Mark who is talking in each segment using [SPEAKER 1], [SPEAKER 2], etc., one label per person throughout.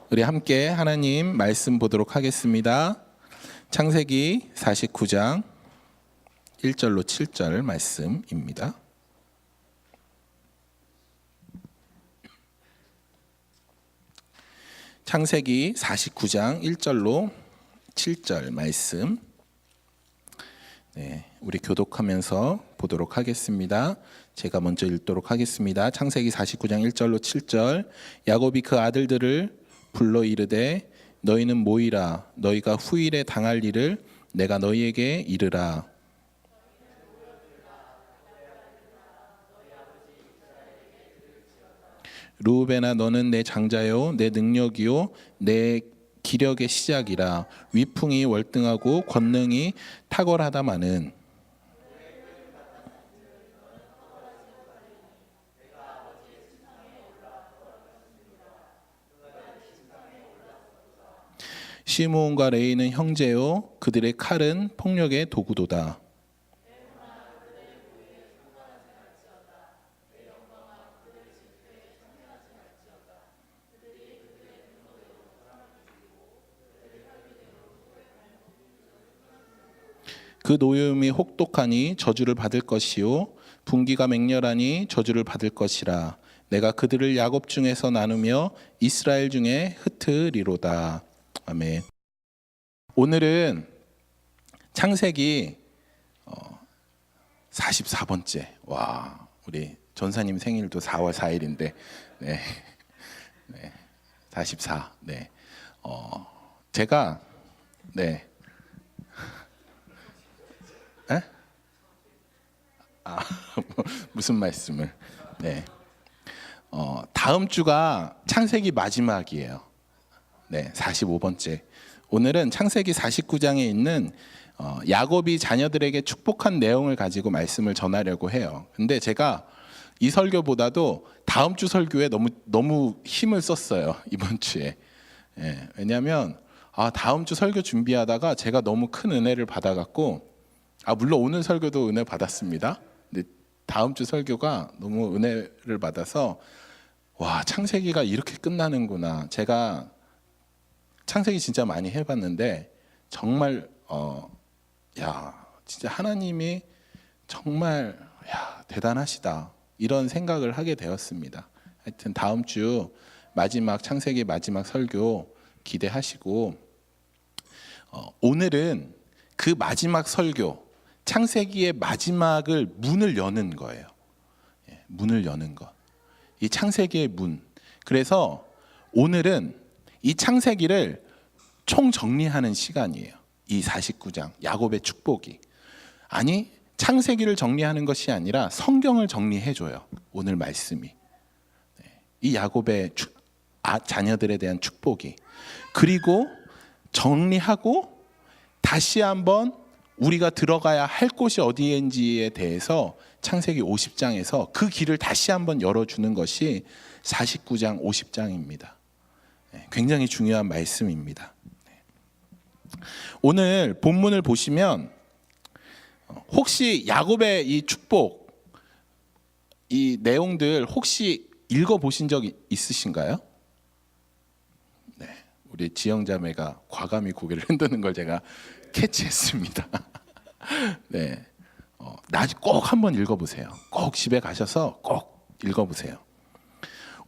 [SPEAKER 1] 우리 함께 하나님 말씀 보도록 하겠습니다. 창세기 49장 1절로 7절 말씀입니다. 창세기 49장 1절로 7절 말씀, 우리 교독하면서 보도록 하겠습니다. 제가 먼저 읽도록 하겠습니다. 창세기 49장 1절로 7절. 야곱이 그 아들들을 불러 이르되 너희는 모이라. 너희가 후일에 당할 일을 내가 너희에게 이르라. 르우벤아, 너는 내 장자요 내 능력이요 내 기력의 시작이라. 위풍이 월등하고 권능이 탁월하다마는 시므온과 레이는 형제요 그들의 칼은 폭력의 도구도다. 그 노여움이 혹독하니 저주를 받을 것이요 분기가 맹렬하니 저주를 받을 것이라. 내가 그들을 야곱 중에서 나누며 이스라엘 중에 흩으리로다. 아멘. 오늘은 창세기 44번째. 와, 우리 전사님 생일도 4월 4일인데, 44. 제가 무슨 말씀을? 다음 주가 창세기 마지막이에요. 45번째. 오늘은 창세기 49장에 있는 야곱이 자녀들에게 축복한 내용을 가지고 말씀을 전하려고 해요. 근데 제가 이 설교보다도 다음 주 설교에 너무 힘을 썼어요. 이번 주에. 왜냐하면 다음 주 설교 준비하다가 제가 너무 큰 은혜를 받아갖고, 물론 오늘 설교도 은혜 받았습니다. 근데 다음 주 설교가 너무 은혜를 받아서 와, 창세기가 이렇게 끝나는구나. 제가 창세기 진짜 많이 해봤는데 정말 진짜 하나님이 정말 대단하시다, 이런 생각을 하게 되었습니다. 하여튼 다음 주 마지막 창세기 마지막 설교 기대하시고, 오늘은 그 마지막 설교, 창세기의 마지막을 문을 여는 거예요. 문을 여는 것. 이 창세기의 문. 그래서 오늘은 이 창세기를 총정리하는 시간이에요. 이 49장 야곱의 축복이. 아니, 창세기를 정리하는 것이 아니라 성경을 정리해줘요. 오늘 말씀이. 이 야곱의 자녀들에 대한 축복이. 그리고 정리하고 다시 한번 우리가 들어가야 할 곳이 어디인지에 대해서 창세기 50장에서 그 길을 다시 한번 열어주는 것이 49장 50장입니다. 굉장히 중요한 말씀입니다. 오늘 본문을 보시면 혹시 야곱의 이 축복, 이 내용들 혹시 읽어보신 적 있으신가요? 우리 지영자매가 과감히 고개를 흔드는 걸 제가 캐치했습니다. 꼭 한번 읽어보세요. 꼭 집에 가셔서 꼭 읽어보세요.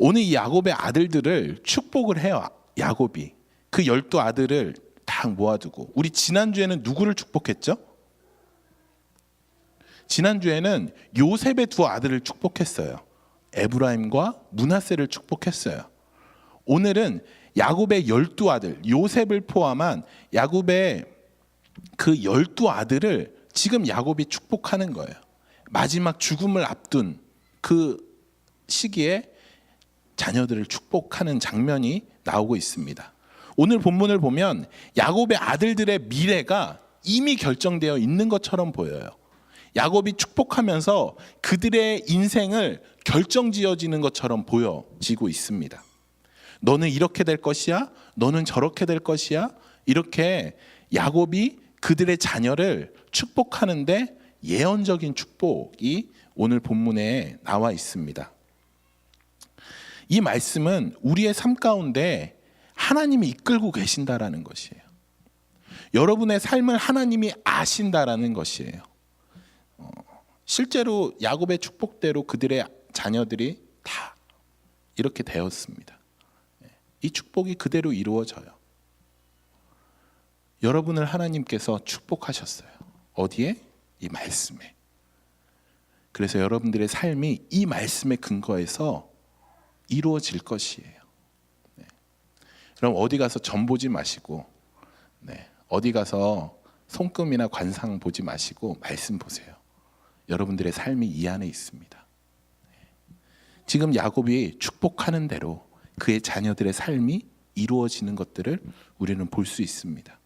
[SPEAKER 1] 오늘 이 야곱의 아들들을 축복을 해요. 야곱이 그 12아들을 딱 모아두고. 우리 지난주에는 누구를 축복했죠? 지난주에는 요셉의 두 아들을 축복했어요. 에브라임과 므낫세를 축복했어요. 오늘은 야곱의 12아들, 요셉을 포함한 야곱의 그 12아들을 지금 야곱이 축복하는 거예요. 마지막 죽음을 앞둔 그 시기에 자녀들을 축복하는 장면이 나오고 있습니다. 오늘 본문을 보면 야곱의 아들들의 미래가 이미 결정되어 있는 것처럼 보여요. 야곱이 축복하면서 그들의 인생을 결정지어지는 것처럼 보여지고 있습니다. 너는 이렇게 될 것이야, 너는 저렇게 될 것이야, 이렇게 야곱이 그들의 자녀를 축복하는데 예언적인 축복이 오늘 본문에 나와 있습니다. 이 말씀은 우리의 삶 가운데 하나님이 이끌고 계신다라는 것이에요. 여러분의 삶을 하나님이 아신다라는 것이에요. 실제로 야곱의 축복대로 그들의 자녀들이 다 이렇게 되었습니다. 이 축복이 그대로 이루어져요. 여러분을 하나님께서 축복하셨어요. 어디에? 이 말씀에. 그래서 여러분들의 삶이 이 말씀의 근거에서 이루어질 것이에요. 그럼 어디 가서 점 보지 마시고, 어디 가서 손금이나 관상 보지 마시고 말씀 보세요. 여러분들의 삶이 이 안에 있습니다. 지금 야곱이 축복하는 대로 그의 자녀들의 삶이 이루어지는 것들을 우리는 볼 수 있습니다.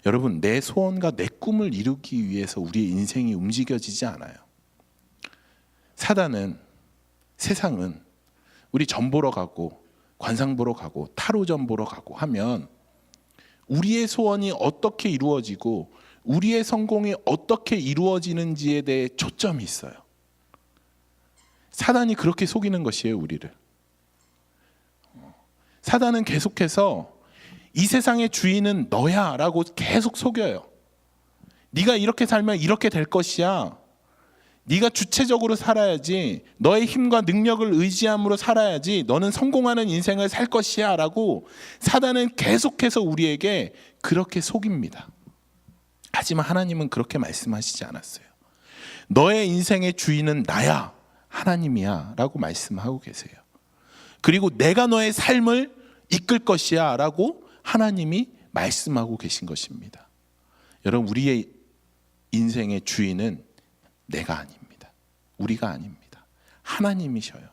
[SPEAKER 1] 여러분, 내 소원과 내 꿈을 이루기 위해서 우리의 인생이 움직여지지 않아요. 사단은, 세상은 우리 점 보러 가고 관상 보러 가고 타로점 보러 가고 하면 우리의 소원이 어떻게 이루어지고 우리의 성공이 어떻게 이루어지는지에 대해 초점이 있어요. 사단이 그렇게 속이는 것이에요, 우리를. 사단은 계속해서 이 세상의 주인은 너야 라고 계속 속여요. 네가 이렇게 살면 이렇게 될 것이야. 네가 주체적으로 살아야지, 너의 힘과 능력을 의지함으로 살아야지 너는 성공하는 인생을 살 것이야 라고 사단은 계속해서 우리에게 그렇게 속입니다. 하지만 하나님은 그렇게 말씀하시지 않았어요. 너의 인생의 주인은 나야, 하나님이야 라고 말씀하고 계세요. 그리고 내가 너의 삶을 이끌 것이야 라고 하나님이 말씀하고 계신 것입니다. 여러분, 우리의 인생의 주인은 내가 아닙니다. 우리가 아닙니다. 하나님이셔요.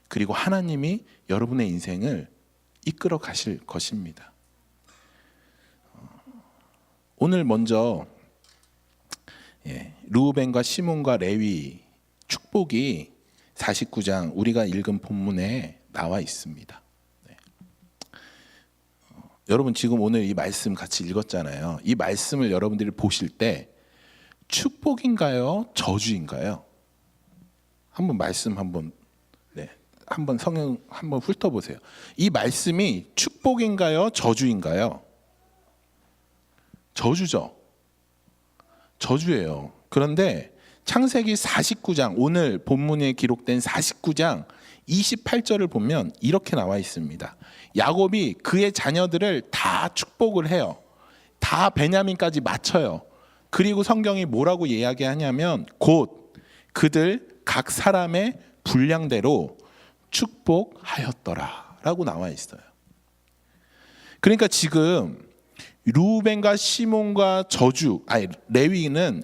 [SPEAKER 1] 그리고 하나님이 여러분의 인생을 이끌어 가실 것입니다. 오늘 먼저 르우벤과 시몬과 레위 축복이 49장 우리가 읽은 본문에 나와 있습니다. 여러분, 지금 오늘 이 말씀 같이 읽었잖아요. 이 말씀을 여러분들이 보실 때 축복인가요? 저주인가요? 한번 말씀 한번 성경 한번 훑어보세요. 이 말씀이 축복인가요? 저주인가요? 저주죠. 저주예요. 그런데 창세기 49장, 오늘 본문에 기록된 49장 28절을 보면 이렇게 나와 있습니다. 야곱이 그의 자녀들을 다 축복을 해요. 다 베냐민까지 맞춰요. 그리고 성경이 뭐라고 이야기하냐면 곧 그들 각 사람의 분량대로 축복하였더라 라고 나와 있어요. 그러니까 지금 르우벤과 시몬과 레위는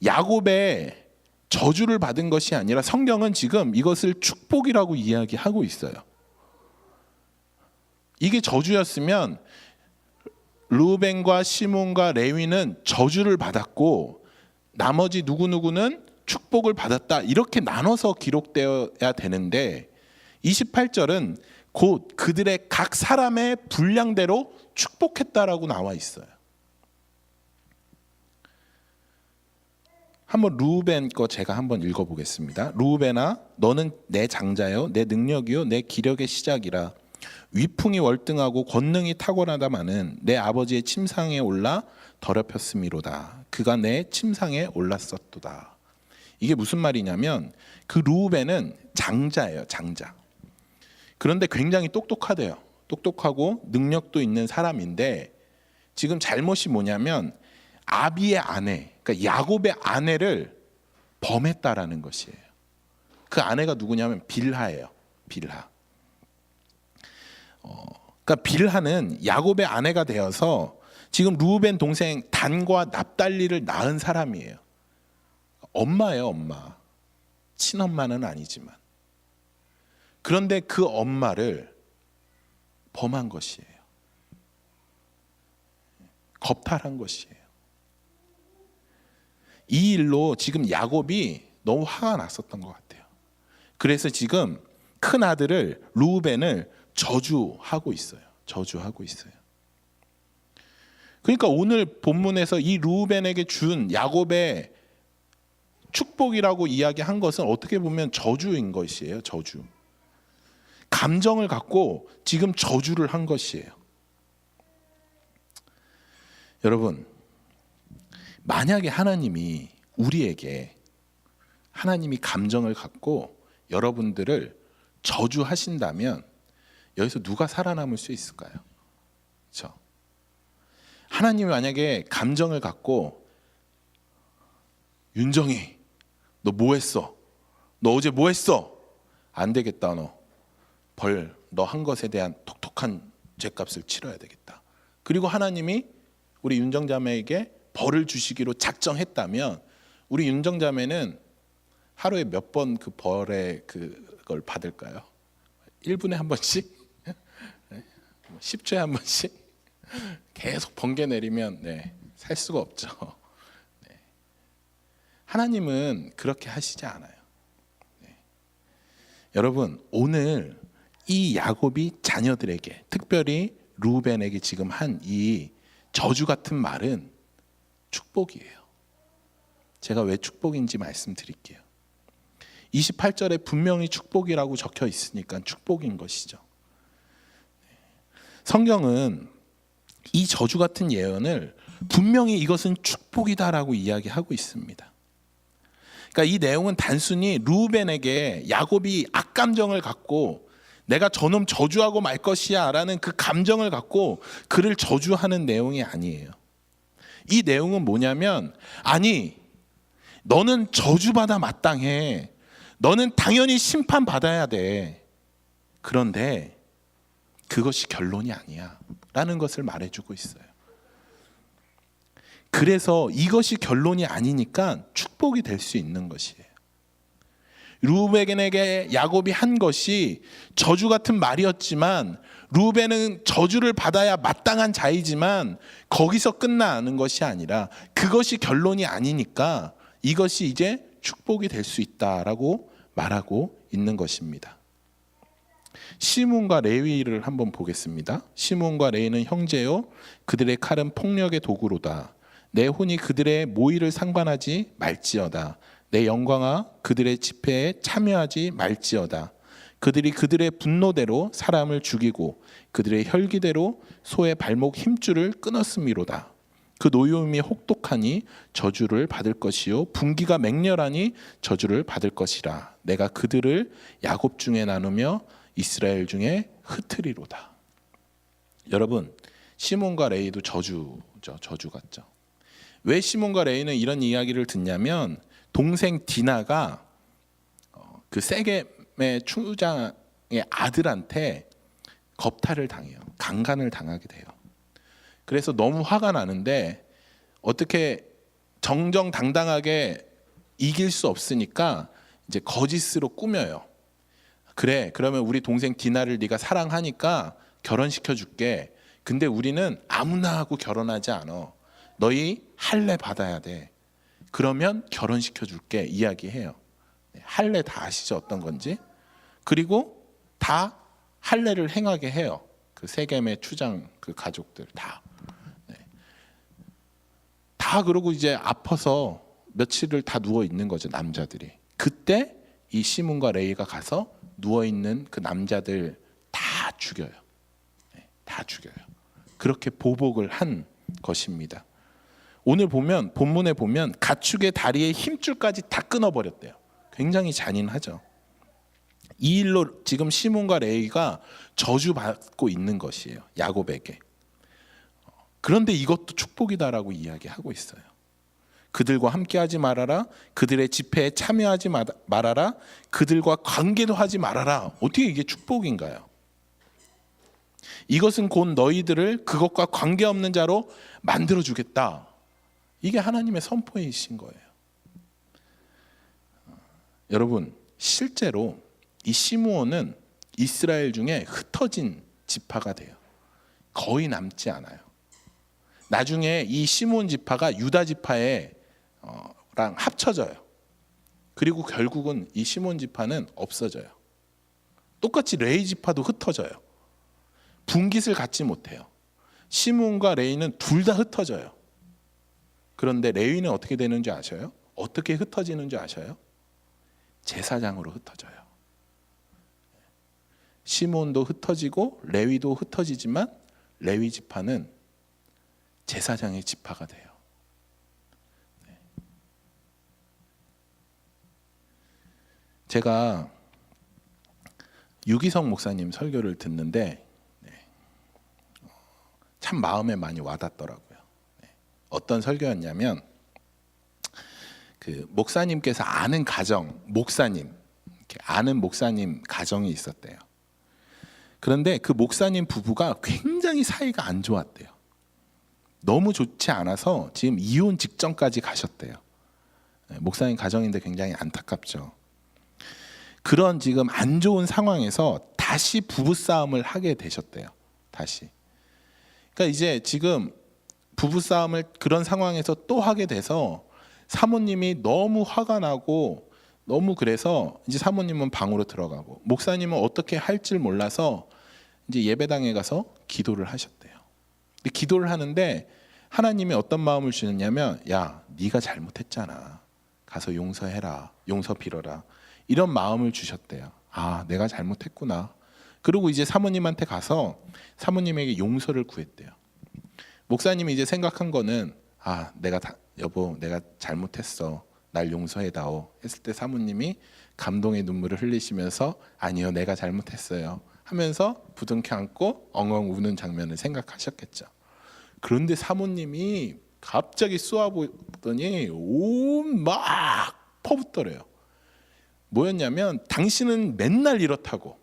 [SPEAKER 1] 야곱의 저주를 받은 것이 아니라 성경은 지금 이것을 축복이라고 이야기하고 있어요. 이게 저주였으면 르우벤과 시몬과 레위는 저주를 받았고 나머지 누구누구는 축복을 받았다, 이렇게 나눠서 기록되어야 되는데 28절은 곧 그들의 각 사람의 분량대로 축복했다라고 나와 있어요. 한번 르우벤 거 제가 한번 읽어보겠습니다. 르우벤아, 너는 내 장자요, 내 능력이요, 내 기력의 시작이라. 위풍이 월등하고 권능이 탁월하다마는 내 아버지의 침상에 올라 더럽혔음이로다. 그가 내 침상에 올랐었도다. 이게 무슨 말이냐면 그 르우벤은 장자예요, 장자. 그런데 굉장히 똑똑하대요. 똑똑하고 능력도 있는 사람인데 지금 잘못이 뭐냐면 아비의 아내, 그러니까 야곱의 아내를 범했다라는 것이에요. 그 아내가 누구냐면 빌하예요. 빌하. 그러니까 빌하는 야곱의 아내가 되어서 지금 르우벤 동생 단과 납달리를 낳은 사람이에요. 엄마예요, 엄마. 친엄마는 아니지만. 그런데 그 엄마를 범한 것이에요. 겁탈한 것이에요. 이 일로 지금 야곱이 너무 화가 났었던 것 같아요. 그래서 지금 큰 아들을 르우벤을 저주하고 있어요. 저주하고 있어요. 그러니까 오늘 본문에서 이 르우벤에게 준 야곱의 축복이라고 이야기한 것은 어떻게 보면 저주인 것이에요. 저주. 감정을 갖고 지금 저주를 한 것이에요. 여러분, 만약에 하나님이 우리에게 하나님이 감정을 갖고 여러분들을 저주하신다면 여기서 누가 살아남을 수 있을까요? 그렇죠? 하나님이 만약에 감정을 갖고 윤정이 너 뭐 했어? 너 어제 뭐 했어? 안 되겠다. 너 한 것에 대한 독특한 죄값을 치러야 되겠다. 그리고 하나님이 우리 윤정자매에게 벌을 주시기로 작정했다면 우리 윤정자매는 하루에 몇 번 그 벌의 그걸 받을까요? 1분에 한 번씩? 10초에 한 번씩? 계속 번개 내리면 살 수가 없죠. 하나님은 그렇게 하시지 않아요. 여러분, 오늘 이 야곱이 자녀들에게, 특별히 루벤에게 지금 한 이 저주 같은 말은 축복이에요. 제가 왜 축복인지 말씀드릴게요. 28절에 분명히 축복이라고 적혀 있으니까 축복인 것이죠. 성경은 이 저주 같은 예언을 분명히 이것은 축복이다라고 이야기하고 있습니다. 그러니까 이 내용은 단순히 루벤에게 야곱이 악감정을 갖고 내가 저놈 저주하고 말 것이야 라는 그 감정을 갖고 그를 저주하는 내용이 아니에요. 이 내용은 뭐냐면, 아니 너는 저주받아 마땅해. 너는 당연히 심판받아야 돼. 그런데 그것이 결론이 아니야 라는 것을 말해주고 있어요. 그래서 이것이 결론이 아니니까 축복이 될 수 있는 것이에요. 루벤에게 야곱이 한 것이 저주 같은 말이었지만, 루벤은 저주를 받아야 마땅한 자이지만 거기서 끝나는 것이 아니라 그것이 결론이 아니니까 이것이 이제 축복이 될 수 있다라고 말하고 있는 것입니다. 시몬과 레위를 한번 보겠습니다. 시몬과 레위는 형제요, 그들의 칼은 폭력의 도구로다. 내 혼이 그들의 모의를 상관하지 말지어다. 내 영광아 그들의 집회에 참여하지 말지어다. 그들이 그들의 분노대로 사람을 죽이고 그들의 혈기대로 소의 발목 힘줄을 끊었음이로다. 그 노여움이 혹독하니 저주를 받을 것이요 분기가 맹렬하니 저주를 받을 것이라. 내가 그들을 야곱 중에 나누며 이스라엘 중에 흩으리로다. 여러분, 시몬과 레위도 저주죠. 저주 같죠. 왜 시몬과 레위는 이런 이야기를 듣냐면, 동생 디나가 그 세겜의 추장의 아들한테 겁탈을 당해요. 강간을 당하게 돼요. 그래서 너무 화가 나는데 어떻게 정정당당하게 이길 수 없으니까 이제 거짓으로 꾸며요. 그래, 그러면 우리 동생 디나를 네가 사랑하니까 결혼시켜 줄게. 근데 우리는 아무나 하고 결혼하지 않아. 너희 할례 받아야 돼. 그러면 결혼시켜 줄게 이야기해요. 할례 다 아시죠? 어떤 건지. 그리고 다 할례를 행하게 해요. 그 세겜의 추장 그 가족들 다. 다 그러고 이제 아파서 며칠을 다 누워 있는 거죠, 남자들이. 그때 이 시몬과 레위가 가서 누워 있는 그 남자들 다 죽여요. 다 죽여요. 그렇게 보복을 한 것입니다. 오늘 보면 본문에 보면 가축의 다리의 힘줄까지 다 끊어버렸대요. 굉장히 잔인하죠. 이 일로 지금 시몬과 레위가 저주받고 있는 것이에요, 야곱에게. 그런데 이것도 축복이다라고 이야기하고 있어요. 그들과 함께하지 말아라. 그들의 집회에 참여하지 말아라. 그들과 관계도 하지 말아라. 어떻게 이게 축복인가요? 이것은 곧 너희들을 그것과 관계없는 자로 만들어주겠다. 이게 하나님의 선포이신 거예요. 여러분, 실제로 이 시므온은 이스라엘 중에 흩어진 지파가 돼요. 거의 남지 않아요. 나중에 이 시므온 지파가 유다 지파랑 합쳐져요. 그리고 결국은 이 시므온 지파는 없어져요. 똑같이 레위 지파도 흩어져요. 분깃을 갖지 못해요. 시므온과 레위는 둘 다 흩어져요. 그런데 레위는 어떻게 되는지 아셔요? 어떻게 흩어지는지 아셔요? 제사장으로 흩어져요. 시므온도 흩어지고 레위도 흩어지지만 레위 지파는 제사장의 지파가 돼요. 제가 유기성 목사님 설교를 듣는데 참 마음에 많이 와닿더라고요. 어떤 설교였냐면 그 목사님께서 아는 가정, 목사님, 이렇게 아는 목사님 가정이 있었대요. 그런데 그 목사님 부부가 굉장히 사이가 안 좋았대요. 너무 좋지 않아서 지금 이혼 직전까지 가셨대요. 목사님 가정인데 굉장히 안타깝죠. 그런 지금 안 좋은 상황에서 다시 부부싸움을 하게 되셨대요. 다시. 그러니까 이제 지금 부부싸움을 그런 상황에서 또 하게 돼서 사모님이 너무 화가 나고 너무 그래서 이제 사모님은 방으로 들어가고 목사님은 어떻게 할 줄 몰라서 이제 예배당에 가서 기도를 하셨대요. 근데 기도를 하는데 하나님이 어떤 마음을 주셨냐면 야, 네가 잘못했잖아. 가서 용서해라. 용서 빌어라. 이런 마음을 주셨대요. 아, 내가 잘못했구나. 그리고 이제 사모님한테 가서 사모님에게 용서를 구했대요. 목사님이 이제 생각한 거는 아, 여보, 내가 잘못했어. 날 용서해다오. 했을 때 사모님이 감동의 눈물을 흘리시면서 아니요, 내가 잘못했어요. 하면서 부둥켜 안고 엉엉 우는 장면을 생각하셨겠죠. 그런데 사모님이 갑자기 쏘아보더니 온 막 퍼붓더래요. 뭐였냐면 당신은 맨날 이렇다고,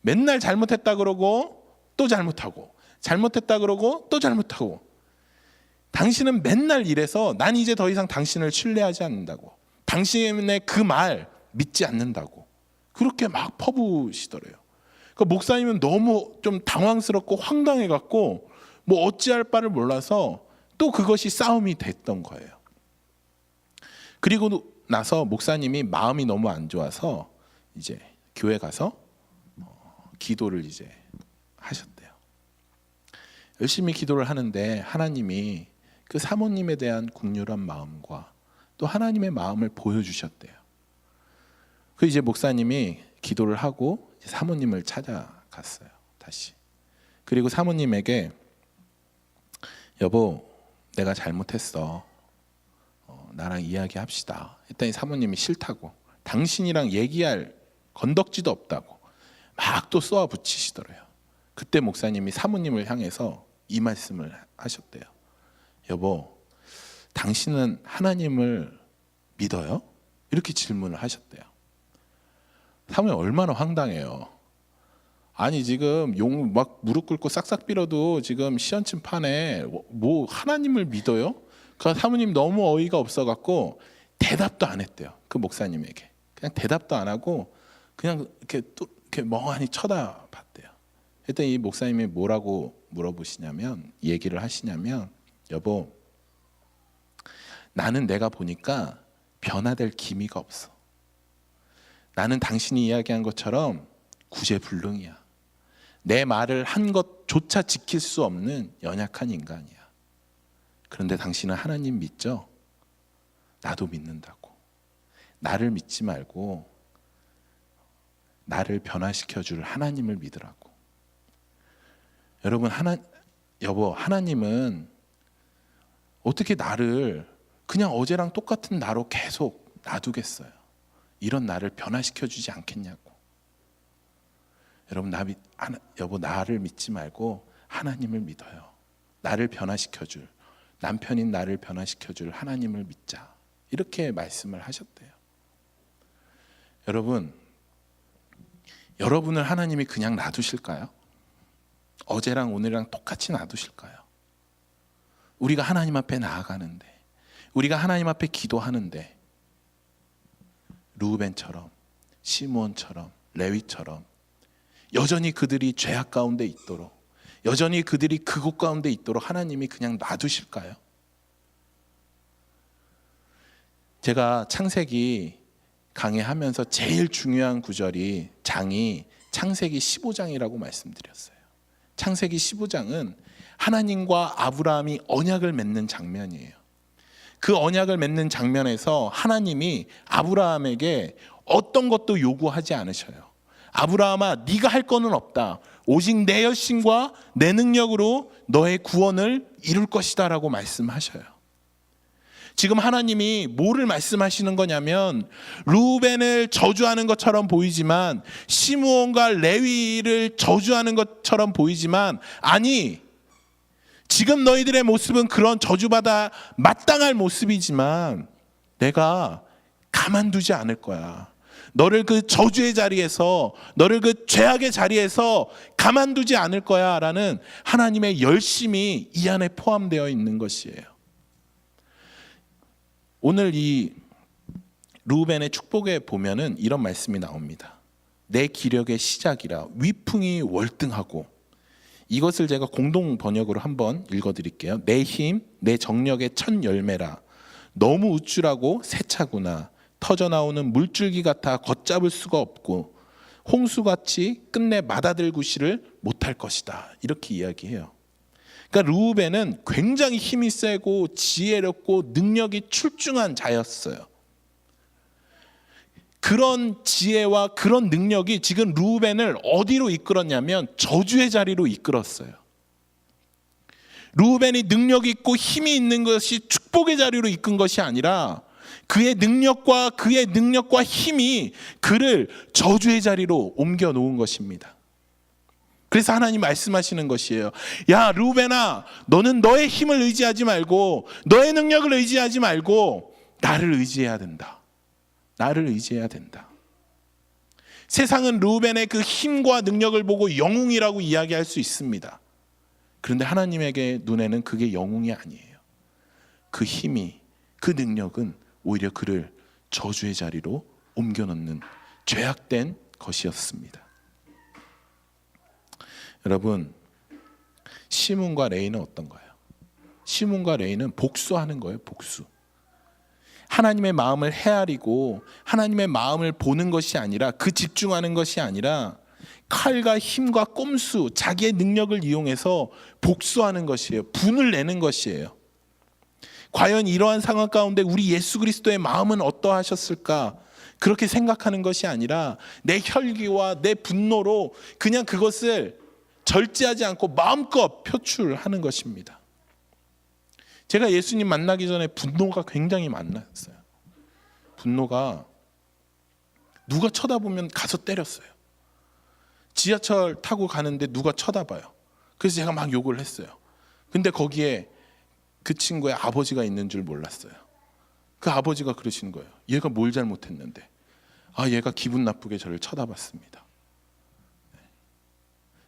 [SPEAKER 1] 맨날 잘못했다 그러고 또 잘못하고, 잘못했다 그러고 또 잘못하고, 당신은 맨날 이래서 난 이제 더 이상 당신을 신뢰하지 않는다고, 당신의 그 말 믿지 않는다고 그렇게 막 퍼부으시더래요. 그러니까 목사님은 너무 좀 당황스럽고 황당해갖고 뭐 어찌할 바를 몰라서 또 그것이 싸움이 됐던 거예요. 그리고 나서 목사님이 마음이 너무 안 좋아서 이제 교회 가서 기도를 이제 하셨대요. 열심히 기도를 하는데 하나님이 그 사모님에 대한 긍휼한 마음과 또 하나님의 마음을 보여주셨대요. 그 이제 목사님이 기도를 하고 이제 사모님을 찾아갔어요. 다시. 그리고 사모님에게 여보, 내가 잘못했어. 나랑 이야기합시다. 했더니 사모님이 싫다고, 당신이랑 얘기할 건덕지도 없다고 막 또 쏘아 붙이시더래요. 그때 목사님이 사모님을 향해서 이 말씀을 하셨대요. 여보, 당신은 하나님을 믿어요? 이렇게 질문을 하셨대요. 사모님 얼마나 황당해요. 아니 지금 용 막 무릎 꿇고 싹싹 빌어도 지금 시원침 판에 뭐 하나님을 믿어요? 그 사모님 너무 어이가 없어갖고 대답도 안 했대요. 그 목사님에게 그냥 대답도 안 하고 그냥 이렇게 또 이렇게 멍하니 쳐다봤대요. 했더니 이 목사님이 뭐라고 물어보시냐면, 얘기를 하시냐면, 여보, 나는 내가 보니까 변화될 기미가 없어. 나는 당신이 이야기한 것처럼 구제불능이야. 내 말을 한 것조차 지킬 수 없는 연약한 인간이야. 그런데 당신은 하나님 믿죠? 나도 믿는다고. 나를 믿지 말고 나를 변화시켜 줄 하나님을 믿으라고. 여러분, 여보, 하나님은 어떻게 나를 그냥 어제랑 똑같은 나로 계속 놔두겠어요? 이런 나를 변화시켜 주지 않겠냐고. 여러분, 여보, 나를 믿지 말고 하나님을 믿어요. 나를 변화시켜 줄, 남편인 나를 변화시켜 줄 하나님을 믿자. 이렇게 말씀을 하셨대요. 여러분을 하나님이 그냥 놔두실까요? 어제랑 오늘이랑 똑같이 놔두실까요? 우리가 하나님 앞에 나아가는데, 우리가 하나님 앞에 기도하는데 루벤처럼, 시므온처럼, 레위처럼 여전히 그들이 죄악 가운데 있도록, 여전히 그들이 그곳 가운데 있도록 하나님이 그냥 놔두실까요? 제가 창세기 강의하면서 제일 중요한 장이 창세기 15장이라고 말씀드렸어요. 창세기 15장은 하나님과 아브라함이 언약을 맺는 장면이에요. 그 언약을 맺는 장면에서 하나님이 아브라함에게 어떤 것도 요구하지 않으셔요. 아브라함아, 네가 할 거는 없다. 오직 내 열심과 내 능력으로 너의 구원을 이룰 것이다 라고 말씀하셔요. 지금 하나님이 뭐를 말씀하시는 거냐면, 루벤을 저주하는 것처럼 보이지만, 시므온과 레위를 저주하는 것처럼 보이지만, 아니, 지금 너희들의 모습은 그런 저주받아 마땅할 모습이지만 내가 가만두지 않을 거야. 너를 그 저주의 자리에서, 너를 그 죄악의 자리에서 가만두지 않을 거야 라는 하나님의 열심이 이 안에 포함되어 있는 것이에요. 오늘 이 르우벤의 축복에 보면은 이런 말씀이 나옵니다. 내 기력의 시작이라 위풍이 월등하고, 이것을 제가 공동 번역으로 한번 읽어드릴게요. 내 힘, 내 정력의 첫 열매라. 너무 우쭐하고 세차구나. 터져나오는 물줄기 같아 걷잡을 수가 없고 홍수같이 끝내 맏아들구시를 못할 것이다. 이렇게 이야기해요. 그러니까 르우벤은 굉장히 힘이 세고 지혜롭고 능력이 출중한 자였어요. 그런 지혜와 그런 능력이 지금 르우벤을 어디로 이끌었냐면 저주의 자리로 이끌었어요. 르우벤이 능력이 있고 힘이 있는 것이 축복의 자리로 이끈 것이 아니라 그의 능력과 힘이 그를 저주의 자리로 옮겨 놓은 것입니다. 그래서 하나님 말씀하시는 것이에요. 야, 르우벤아, 너는 너의 힘을 의지하지 말고 너의 능력을 의지하지 말고 나를 의지해야 된다. 나를 의지해야 된다. 세상은 르우벤의 그 힘과 능력을 보고 영웅이라고 이야기할 수 있습니다. 그런데 하나님에게 눈에는 그게 영웅이 아니에요. 그 힘이, 그 능력은 오히려 그를 저주의 자리로 옮겨놓는 죄악된 것이었습니다. 여러분, 시몬과 레이는 어떤가요? 시몬과 레이는 복수하는 거예요. 복수. 하나님의 마음을 헤아리고 하나님의 마음을 보는 것이 아니라, 그 집중하는 것이 아니라 칼과 힘과 꼼수, 자기의 능력을 이용해서 복수하는 것이에요. 분을 내는 것이에요. 과연 이러한 상황 가운데 우리 예수 그리스도의 마음은 어떠하셨을까? 그렇게 생각하는 것이 아니라 내 혈기와 내 분노로 그냥 그것을 절제하지 않고 마음껏 표출하는 것입니다. 제가 예수님 만나기 전에 분노가 굉장히 많았어요. 분노가 누가 쳐다보면 가서 때렸어요. 지하철 타고 가는데 누가 쳐다봐요. 그래서 제가 막 욕을 했어요. 근데 거기에 그 친구의 아버지가 있는 줄 몰랐어요. 그 아버지가 그러시는 거예요. 얘가 뭘 잘못했는데, 얘가 기분 나쁘게 저를 쳐다봤습니다.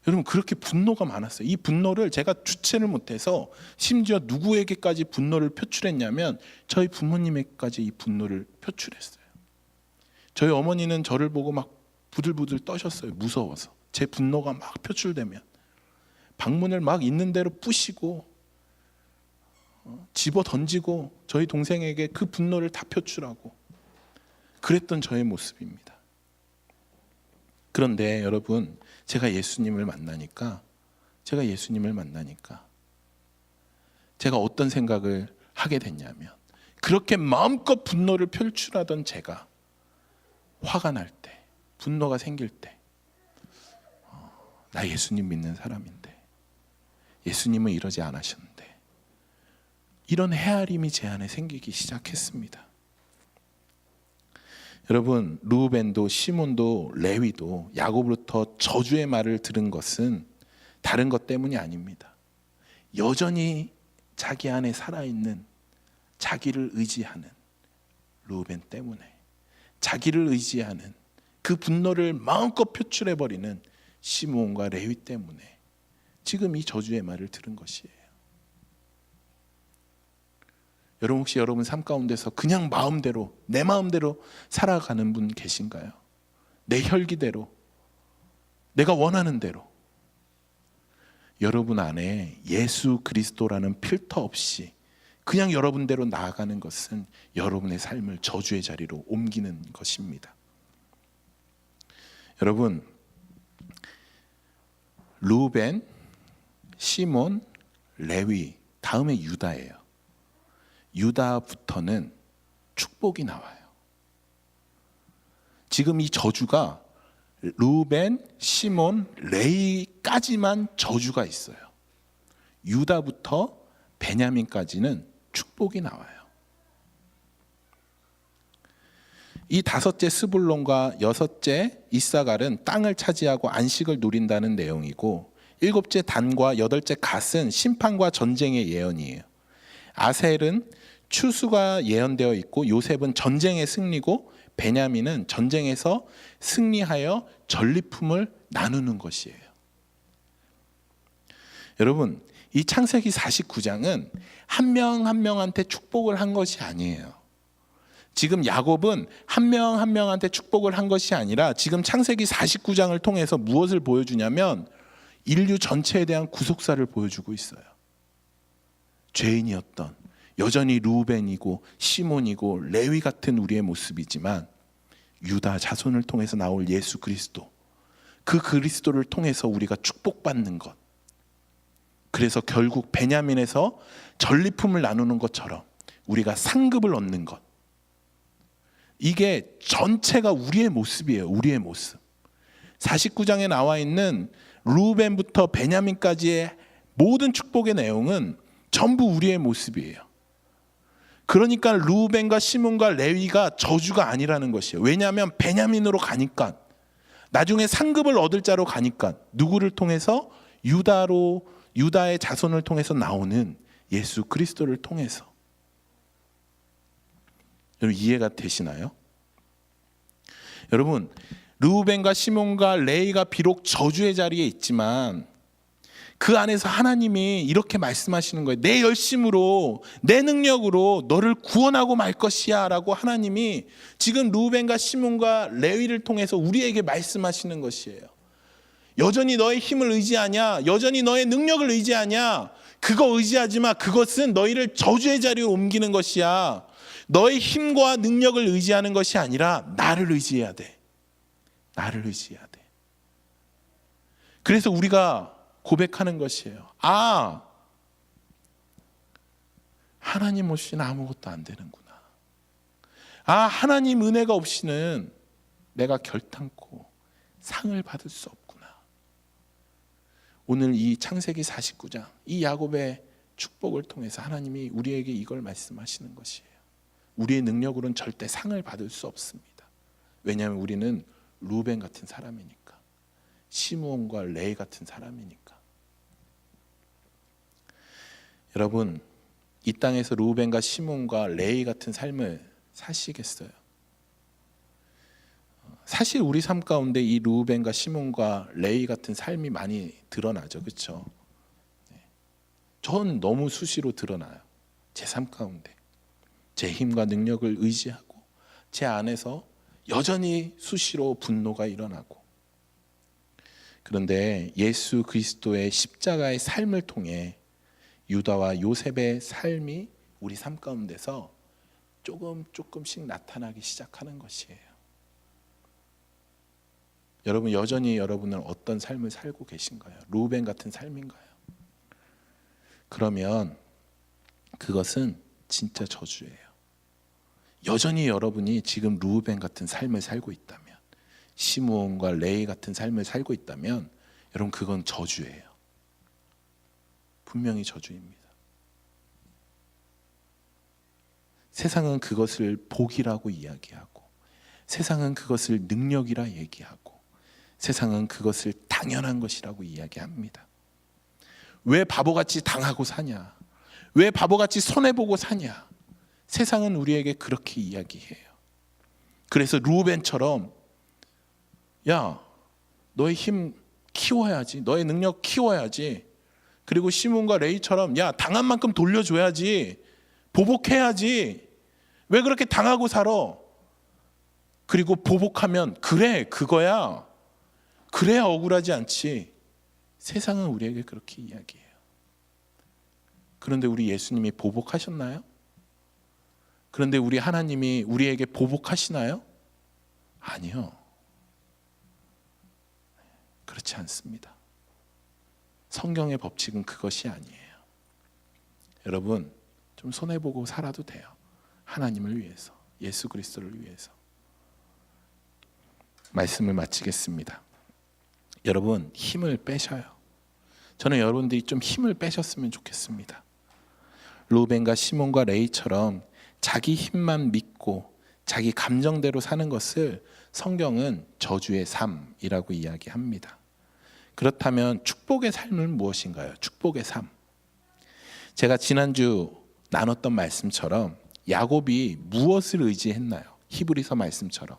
[SPEAKER 1] 여러분, 그렇게 분노가 많았어요. 이 분노를 제가 주체를 못해서 심지어 누구에게까지 분노를 표출했냐면 저희 부모님에게까지 이 분노를 표출했어요. 저희 어머니는 저를 보고 막 부들부들 떠셨어요. 무서워서. 제 분노가 막 표출되면 방문을 막 있는 대로 부시고 집어 던지고 저희 동생에게 그 분노를 다 표출하고 그랬던 저의 모습입니다. 그런데 여러분, 제가 예수님을 만나니까 제가 어떤 생각을 하게 됐냐면, 그렇게 마음껏 분노를 표출하던 제가 화가 날 때, 분노가 생길 때, 나 예수님 믿는 사람인데 예수님은 이러지 않으셨는데, 이런 헤아림이 제 안에 생기기 시작했습니다. 여러분, 르우벤도 시몬도 레위도 야곱으로부터 저주의 말을 들은 것은 다른 것 때문이 아닙니다. 여전히 자기 안에 살아있는 자기를 의지하는 르우벤 때문에, 자기를 의지하는 그 분노를 마음껏 표출해버리는 시몬과 레위 때문에 지금 이 저주의 말을 들은 것이에요. 여러분, 혹시 여러분 삶 가운데서 그냥 마음대로, 내 마음대로 살아가는 분 계신가요? 내 혈기대로, 내가 원하는 대로. 여러분 안에 예수 그리스도라는 필터 없이 그냥 여러분대로 나아가는 것은 여러분의 삶을 저주의 자리로 옮기는 것입니다. 여러분, 르우벤, 시몬, 레위, 다음에 유다예요. 유다부터는 축복이 나와요. 지금 이 저주가 루벤, 시몬, 레위까지만 저주가 있어요. 유다부터 베냐민까지는 축복이 나와요. 이 다섯째 스불론과 여섯째 이사갈은 땅을 차지하고 안식을 누린다는 내용이고, 일곱째 단과 여덟째 갓은 심판과 전쟁의 예언이에요. 아셀은 추수가 예언되어 있고, 요셉은 전쟁의 승리고, 베냐민은 전쟁에서 승리하여 전리품을 나누는 것이에요. 여러분, 이 창세기 49장은 한 명 한 명한테 축복을 한 것이 아니에요. 지금 야곱은 한 명 한 명한테 축복을 한 것이 아니라 지금 창세기 49장을 통해서 무엇을 보여주냐면 인류 전체에 대한 구속사를 보여주고 있어요. 죄인이었던, 여전히 루벤이고 시몬이고 레위 같은 우리의 모습이지만 유다 자손을 통해서 나올 예수 그리스도, 그 그리스도를 통해서 우리가 축복받는 것, 그래서 결국 베냐민에서 전리품을 나누는 것처럼 우리가 상급을 얻는 것, 이게 전체가 우리의 모습이에요. 우리의 모습. 49장에 나와 있는 루벤부터 베냐민까지의 모든 축복의 내용은 전부 우리의 모습이에요. 그러니까 루벤과 시몬과 레위가 저주가 아니라는 것이에요. 왜냐하면 베냐민으로 가니까, 나중에 상급을 얻을 자로 가니까, 누구를 통해서? 유다의 자손을 통해서 나오는 예수 그리스도를 통해서. 여러분 이해가 되시나요? 여러분, 르우벤과 시몬과 레위가 비록 저주의 자리에 있지만 그 안에서 하나님이 이렇게 말씀하시는 거예요. 내 열심으로, 내 능력으로 너를 구원하고 말 것이야 라고 하나님이 지금 르우벤과 시몬과 레위를 통해서 우리에게 말씀하시는 것이에요. 여전히 너의 힘을 의지하냐? 여전히 너의 능력을 의지하냐? 그거 의지하지 마. 그것은 너희를 저주의 자리로 옮기는 것이야. 너의 힘과 능력을 의지하는 것이 아니라 나를 의지해야 돼. 나를 의지해야 돼. 그래서 우리가 고백하는 것이에요. 하나님 없이는 아무것도 안 되는구나. 하나님 은혜가 없이는 내가 결탄코 상을 받을 수 없구나. 오늘 이 창세기 49장, 이 야곱의 축복을 통해서 하나님이 우리에게 이걸 말씀하시는 것이에요. 우리의 능력으로는 절대 상을 받을 수 없습니다. 왜냐하면 우리는 루벤 같은 사람이니까, 시므온과 레위 같은 사람이니까. 여러분, 이 땅에서 루벤과 시므온과 레위 같은 삶을 사시겠어요? 사실 우리 삶 가운데 이 루벤과 시몬과 레위 같은 삶이 많이 드러나죠. 그렇죠? 전 너무 수시로 드러나요. 제 삶 가운데 제 힘과 능력을 의지하고 제 안에서 여전히 수시로 분노가 일어나고, 그런데 예수 그리스도의 십자가의 삶을 통해 유다와 요셉의 삶이 우리 삶 가운데서 조금씩 나타나기 시작하는 것이에요. 여러분, 여전히 여러분은 어떤 삶을 살고 계신가요? 루벤 같은 삶인가요? 그러면 그것은 진짜 저주예요. 여전히 여러분이 지금 루벤 같은 삶을 살고 있다면, 시므온과 레위 같은 삶을 살고 있다면, 여러분 그건 저주예요. 분명히 저주입니다. 세상은 그것을 복이라고 이야기하고, 세상은 그것을 능력이라 얘기하고, 세상은 그것을 당연한 것이라고 이야기합니다. 왜 바보같이 당하고 사냐? 왜 바보같이 손해보고 사냐? 세상은 우리에게 그렇게 이야기해요. 그래서 루벤처럼, 야, 너의 힘 키워야지, 너의 능력 키워야지. 그리고 시몬과 레이처럼, 야, 당한 만큼 돌려줘야지, 보복해야지. 왜 그렇게 당하고 살아? 그리고 보복하면 그래, 그거야. 그래야 억울하지 않지. 세상은 우리에게 그렇게 이야기해요. 그런데 우리 예수님이 보복하셨나요? 그런데 우리 하나님이 우리에게 보복하시나요? 아니요. 그렇지 않습니다. 성경의 법칙은 그것이 아니에요. 여러분, 좀 손해보고 살아도 돼요. 하나님을 위해서, 예수 그리스도를 위해서. 말씀을 마치겠습니다. 여러분, 힘을 빼셔요. 저는 여러분들이 좀 힘을 빼셨으면 좋겠습니다. 루벤과 시몬과 레이처럼 자기 힘만 믿고 자기 감정대로 사는 것을 성경은 저주의 삶이라고 이야기합니다. 그렇다면 축복의 삶은 무엇인가요? 축복의 삶. 제가 지난주 나눴던 말씀처럼 야곱이 무엇을 의지했나요? 히브리서 말씀처럼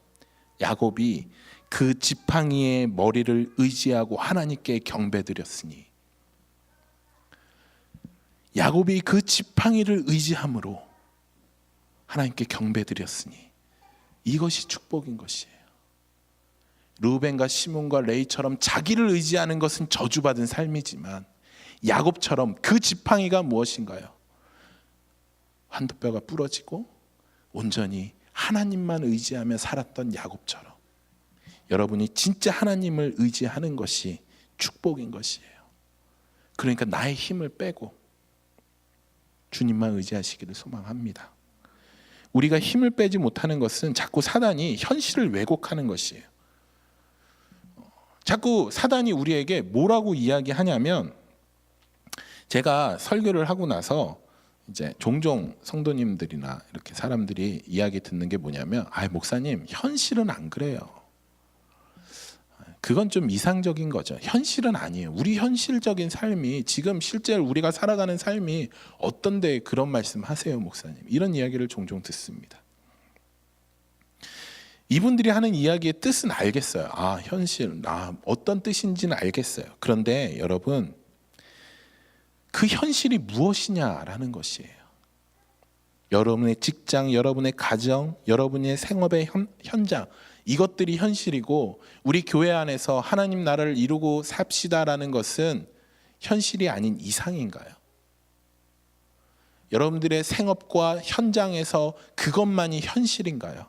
[SPEAKER 1] 야곱이 그 지팡이의 머리를 의지하고 하나님께 경배드렸으니, 야곱이 그 지팡이를 의지함으로 하나님께 경배드렸으니 이것이 축복인 것이에요. 르우벤과 시몬과 레이처럼 자기를 의지하는 것은 저주받은 삶이지만 야곱처럼 그 지팡이가 무엇인가요? 환도뼈가 부러지고 온전히 하나님만 의지하며 살았던 야곱처럼 여러분이 진짜 하나님을 의지하는 것이 축복인 것이에요. 그러니까 나의 힘을 빼고 주님만 의지하시기를 소망합니다. 우리가 힘을 빼지 못하는 것은 자꾸 사단이 현실을 왜곡하는 것이에요. 자꾸 사단이 우리에게 뭐라고 이야기하냐면, 제가 설교를 하고 나서 이제 종종 성도님들이나 이렇게 사람들이 이야기 듣는 게 뭐냐면, 목사님, 현실은 안 그래요. 그건 좀 이상적인 거죠. 현실은 아니에요. 우리 현실적인 삶이, 지금 실제로 우리가 살아가는 삶이 어떤데 그런 말씀 하세요, 목사님. 이런 이야기를 종종 듣습니다. 이분들이 하는 이야기의 뜻은 알겠어요. 현실, 어떤 뜻인지는 알겠어요. 그런데 여러분, 그 현실이 무엇이냐라는 것이에요. 여러분의 직장, 여러분의 가정, 여러분의 생업의 현장, 이것들이 현실이고, 우리 교회 안에서 하나님 나라를 이루고 삽시다라는 것은 현실이 아닌 이상인가요? 여러분들의 생업과 현장에서 그것만이 현실인가요?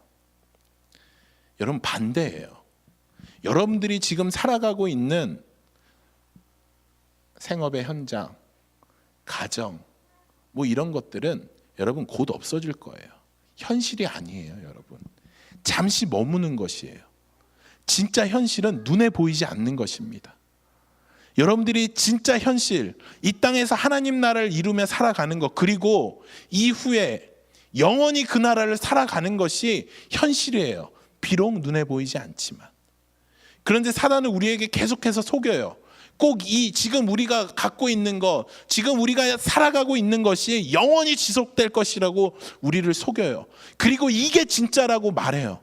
[SPEAKER 1] 여러분, 반대예요. 여러분들이 지금 살아가고 있는 생업의 현장, 가정, 이런 것들은 여러분 곧 없어질 거예요. 현실이 아니에요, 여러분. 잠시 머무는 것이에요. 진짜 현실은 눈에 보이지 않는 것입니다. 여러분들이 진짜 현실, 이 땅에서 하나님 나라를 이루며 살아가는 것, 그리고 이후에 영원히 그 나라를 살아가는 것이 현실이에요. 비록 눈에 보이지 않지만. 그런데 사단은 우리에게 계속해서 속여요. 꼭 지금 우리가 갖고 있는 것, 지금 우리가 살아가고 있는 것이 영원히 지속될 것이라고 우리를 속여요. 그리고 이게 진짜라고 말해요.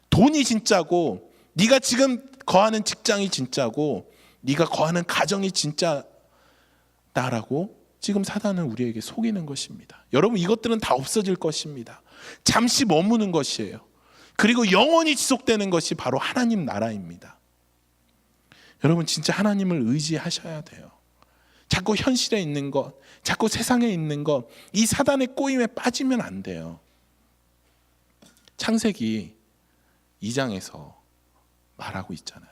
[SPEAKER 1] 돈이 진짜고, 네가 지금 거하는 직장이 진짜고, 네가 거하는 가정이 진짜다라고 지금 사단은 우리에게 속이는 것입니다. 여러분, 이것들은 다 없어질 것입니다. 잠시 머무는 것이에요. 그리고 영원히 지속되는 것이 바로 하나님 나라입니다. 여러분, 진짜 하나님을 의지하셔야 돼요. 자꾸 현실에 있는 것, 자꾸 세상에 있는 것, 이 사단의 꼬임에 빠지면 안 돼요. 창세기 2장에서 말하고 있잖아요.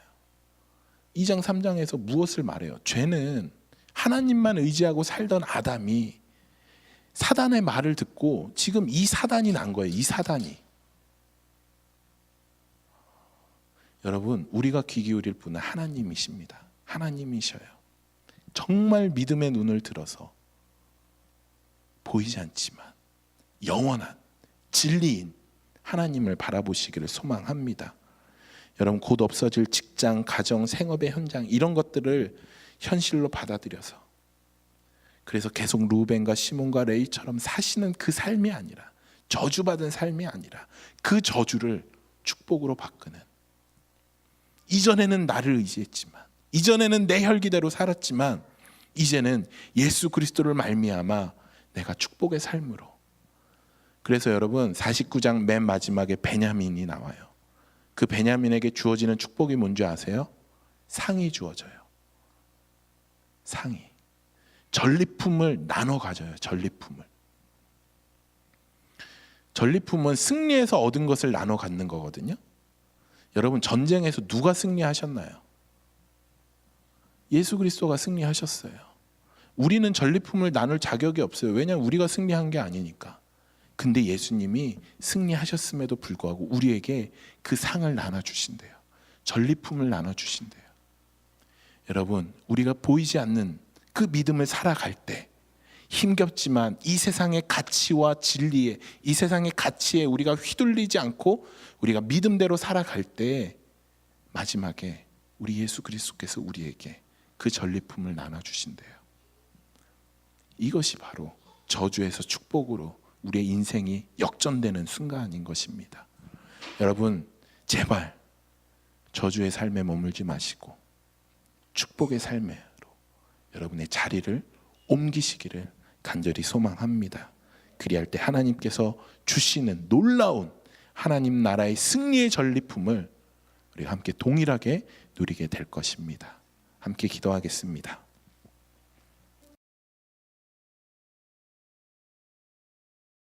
[SPEAKER 1] 2장 3장에서 무엇을 말해요? 죄는 하나님만 의지하고 살던 아담이 사단의 말을 듣고 지금 이 사단이 난 거예요. 이 사단이. 여러분, 우리가 귀 기울일 분은 하나님이십니다. 하나님이셔요. 정말 믿음의 눈을 들어서 보이지 않지만 영원한 진리인 하나님을 바라보시기를 소망합니다. 여러분, 곧 없어질 직장, 가정, 생업의 현장, 이런 것들을 현실로 받아들여서, 그래서 계속 루벤과 시몬과 레이처럼 사시는 그 삶이 아니라, 저주받은 삶이 아니라 그 저주를 축복으로 바꾸는, 이전에는 나를 의지했지만, 이전에는 내 혈기대로 살았지만 이제는 예수 그리스도를 말미암아 내가 축복의 삶으로. 그래서 여러분, 49장 맨 마지막에 베냐민이 나와요. 그 베냐민에게 주어지는 축복이 뭔지 아세요? 상이 주어져요. 상이. 전리품을 나눠 가져요. 전리품을. 전리품은 승리해서 얻은 것을 나눠 갖는 거거든요. 여러분, 전쟁에서 누가 승리하셨나요? 예수 그리스도가 승리하셨어요. 우리는 전리품을 나눌 자격이 없어요. 왜냐하면 우리가 승리한 게 아니니까. 근데 예수님이 승리하셨음에도 불구하고 우리에게 그 상을 나눠주신대요. 전리품을 나눠주신대요. 여러분, 우리가 보이지 않는 그 믿음을 살아갈 때 힘겹지만 이 세상의 가치와 진리에, 이 세상의 가치에 우리가 휘둘리지 않고 우리가 믿음대로 살아갈 때 마지막에 우리 예수 그리스도께서 우리에게 그 전리품을 나눠주신대요. 이것이 바로 저주에서 축복으로 우리의 인생이 역전되는 순간인 것입니다. 여러분, 제발 저주의 삶에 머물지 마시고 축복의 삶으로 여러분의 자리를 옮기시기를 간절히 소망합니다. 그리할 때 하나님께서 주시는 놀라운 하나님 나라의 승리의 전리품을 우리가 함께 동일하게 누리게 될 것입니다. 함께 기도하겠습니다.